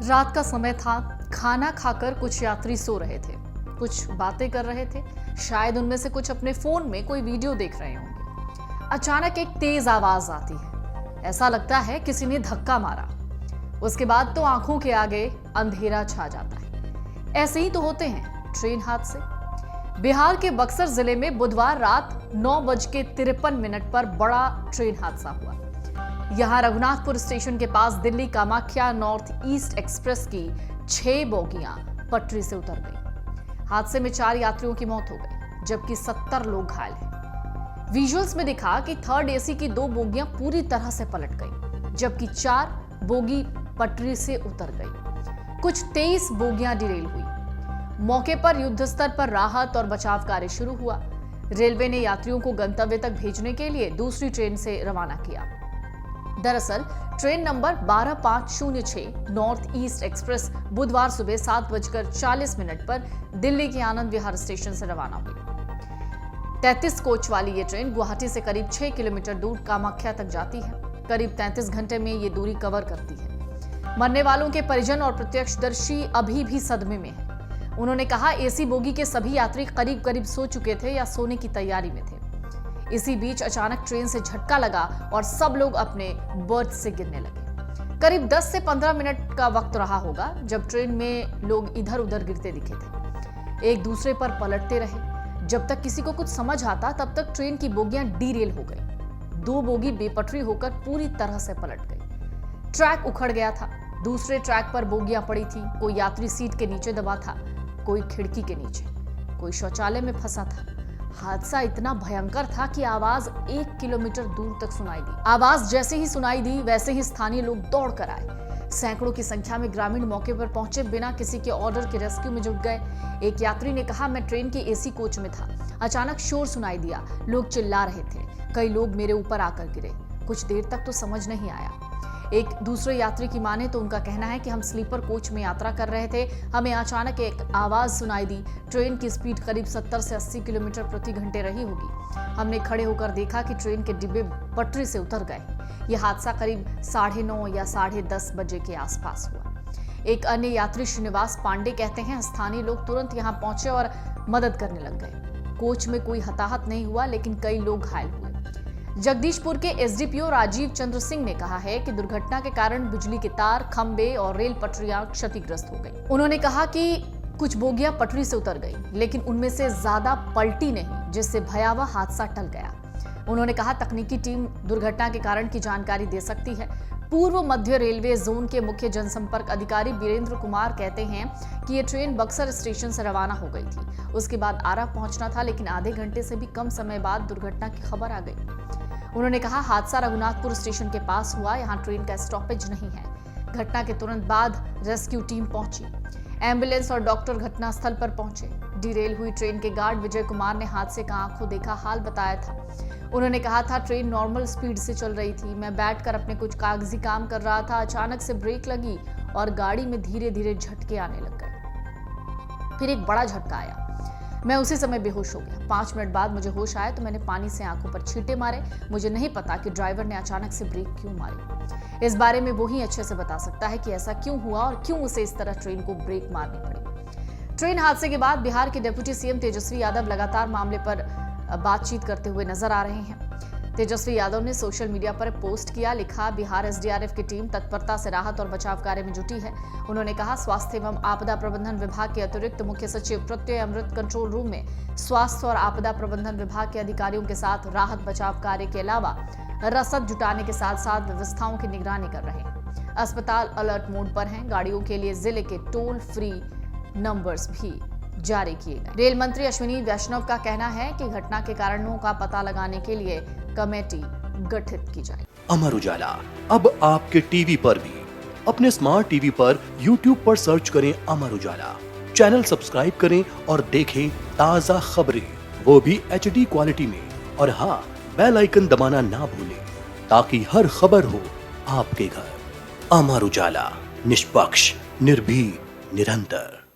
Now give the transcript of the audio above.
रात का समय था। खाना खाकर कुछ यात्री सो रहे थे, कुछ बातें कर रहे थे। शायद उनमें से कुछ अपने फोन में कोई वीडियो देख रहे होंगे। अचानक एक तेज आवाज आती है। ऐसा लगता है किसी ने धक्का मारा। उसके बाद तो आंखों के आगे अंधेरा छा जाता है। ऐसे ही तो होते हैं ट्रेन हादसे। बिहार के बक्सर जिले में बुधवार रात 9:53 पर बड़ा ट्रेन हादसा हुआ। यहां रघुनाथपुर स्टेशन के पास Delhi Kamakhya north east express की 6 बोगियां पटरी से उतर गई। हादसे में 4 यात्रियों की मौत हो गई, जबकि 70 लोग घायल हैं। विजुअल्स में दिखा कि थर्ड एसी की 2 बोगियां पूरी तरह से पलट गई, जबकि 4 बोगी पटरी से उतर गई। कुछ 23 बोगियां डिरेल हुई। मौके पर युद्ध स्तर पर राहत और बचाव कार्य शुरू हुआ। रेलवे ने यात्रियों को गंतव्य तक भेजने के लिए दूसरी ट्रेन से रवाना किया। दरअसल train number 12506 north east express बुधवार सुबह 7:40 पर दिल्ली के आनंद विहार स्टेशन से रवाना हुई। 33 कोच वाली ये ट्रेन गुवाहाटी से करीब 6 किलोमीटर दूर कामाख्या तक जाती है। करीब 33 घंटे में ये दूरी कवर करती है। मरने वालों के परिजन और प्रत्यक्षदर्शी अभी भी सदमे में हैं। उन्होंने कहा, एसी बोगी के सभी यात्री करीब करीब सो चुके थे या सोने की तैयारी में थे। इसी बीच अचानक ट्रेन से झटका लगा और सब लोग अपने बर्थ से गिरने लगे। करीब 10 से 15 मिनट का वक्त रहा होगा जब ट्रेन में लोग इधर उधर गिरते दिखे थे। एक दूसरे पर पलटते रहे। जब तक किसी को कुछ समझ आता तब तक ट्रेन की बोगियां डीरेल हो गई। 2 बोगी बेपटरी होकर पूरी तरह से पलट गई। ट्रैक उखड़ गया था। दूसरे ट्रैक पर बोगियां पड़ी थी। कोई यात्री सीट के नीचे दबा था, कोई खिड़की के नीचे, कोई शौचालय में फंसा था। हादसा इतना भयंकर था कि आवाज 1 किलोमीटर दूर तक सुनाई दी। आवाज जैसे ही सुनाई दी वैसे ही स्थानीय लोग दौड़ कर आए। सैकड़ों की संख्या में ग्रामीण मौके पर पहुंचे, बिना किसी के ऑर्डर के रेस्क्यू में जुट गए। एक यात्री ने कहा, मैं ट्रेन के एसी कोच में था, अचानक शोर सुनाई दिया, लोग चिल्ला रहे थे, कई लोग मेरे ऊपर आकर गिरे। कुछ देर तक तो समझ नहीं आया। एक दूसरे यात्री की माने तो उनका कहना है कि हम स्लीपर कोच में यात्रा कर रहे थे, हमें अचानक एक आवाज सुनाई दी। ट्रेन की स्पीड करीब 70 से 80 किलोमीटर प्रति घंटे रही होगी। हमने खड़े होकर देखा कि ट्रेन के डिब्बे पटरी से उतर गए। यह हादसा करीब 9:30 या 10:30 बजे के आसपास हुआ। एक अन्य यात्री श्रीनिवास पांडे कहते हैं, स्थानीय लोग तुरंत यहाँ पहुंचे और मदद करने लग गए। कोच में कोई हताहत नहीं हुआ, लेकिन कई लोग घायल हुए। जगदीशपुर के एसडीपीओ राजीव चंद्र सिंह ने कहा है कि दुर्घटना के कारण बिजली के तार, खंबे और रेल पटरियां क्षतिग्रस्त हो गई। उन्होंने कहा कि कुछ बोगियां पटरी से उतर गई, लेकिन उनमें से ज्यादा पलटी नहीं, जिससे भयावह हादसा टल गया। उन्होंने कहा, तकनीकी टीम दुर्घटना के कारण की जानकारी दे सकती है। पूर्व मध्य रेलवे जोन के मुख्य जनसंपर्क अधिकारी वीरेंद्र कुमार कहते हैं कि ये ट्रेन बक्सर स्टेशन से रवाना हो गई थी। उसके बाद आरा पहुंचना था, लेकिन आधे घंटे से भी कम समय बाद दुर्घटना की खबर आ गई। उन्होंने कहा, हादसा रघुनाथपुर स्टेशन के पास हुआ। यहाँ ट्रेन का स्टॉपेज नहीं है। घटना के तुरंत बाद रेस्क्यू टीम पहुंची। एम्बुलेंस और डॉक्टर घटनास्थल पर पहुंचे। डिरेल हुई ट्रेन के गार्ड विजय कुमार ने हादसे का आंखों देखा हाल बताया था। उन्होंने कहा था, ट्रेन नॉर्मल स्पीड से चल रही थी। मैं बैठकर अपने कुछ कागजी काम कर रहा था। अचानक से ब्रेक लगी और गाड़ी में धीरे धीरे झटके आने लग गए। फिर एक बड़ा झटका आया। मैं उसी समय बेहोश हो गया। 5 मिनट बाद मुझे होश आया तो मैंने पानी से आंखों पर छींटे मारे। मुझे नहीं पता कि ड्राइवर ने अचानक से ब्रेक क्यों मारी। इस बारे में वो ही अच्छे से बता सकता है कि ऐसा क्यों हुआ और क्यों उसे इस तरह ट्रेन को ब्रेक मारनी पड़ी। ट्रेन हादसे के बाद बिहार के डिप्टी सीएम तेजस्वी यादव लगातार मामले पर बातचीत करते हुए नजर आ रहे हैं। तेजस्वी यादव ने सोशल मीडिया पर पोस्ट किया, लिखा, बिहार एसडीआरएफ की टीम तत्परता से राहत और बचाव कार्य में जुटी है। उन्होंने कहा, स्वास्थ्य एवं आपदा प्रबंधन विभाग के अतिरिक्त मुख्य सचिव प्रत्यय अमृत कंट्रोल रूम में स्वास्थ्य और आपदा प्रबंधन विभाग के अधिकारियों के साथ राहत बचाव कार्य के अलावा रसद जुटाने के साथ साथ व्यवस्थाओं की निगरानी कर रहे हैं। अस्पताल अलर्ट मोड पर हैं। गाड़ियों के लिए जिले के टोल फ्री नंबर्स भी जारी किए गए। रेल मंत्री अश्विनी वैष्णव का कहना है कि घटना के कारणों का पता लगाने के लिए कमेटी गठित की जाए। अमर उजाला अब आपके टीवी पर भी। अपने स्मार्ट टीवी पर YouTube पर सर्च करें अमर उजाला, चैनल सब्सक्राइब करें और देखें ताज़ा खबरें, वो भी HD क्वालिटी में। और हाँ, बेल आइकन दबाना ना भूलें ताकि हर खबर हो आपके घर। अमर उजाला, निष्पक्ष, निर्भीक, निरंतर।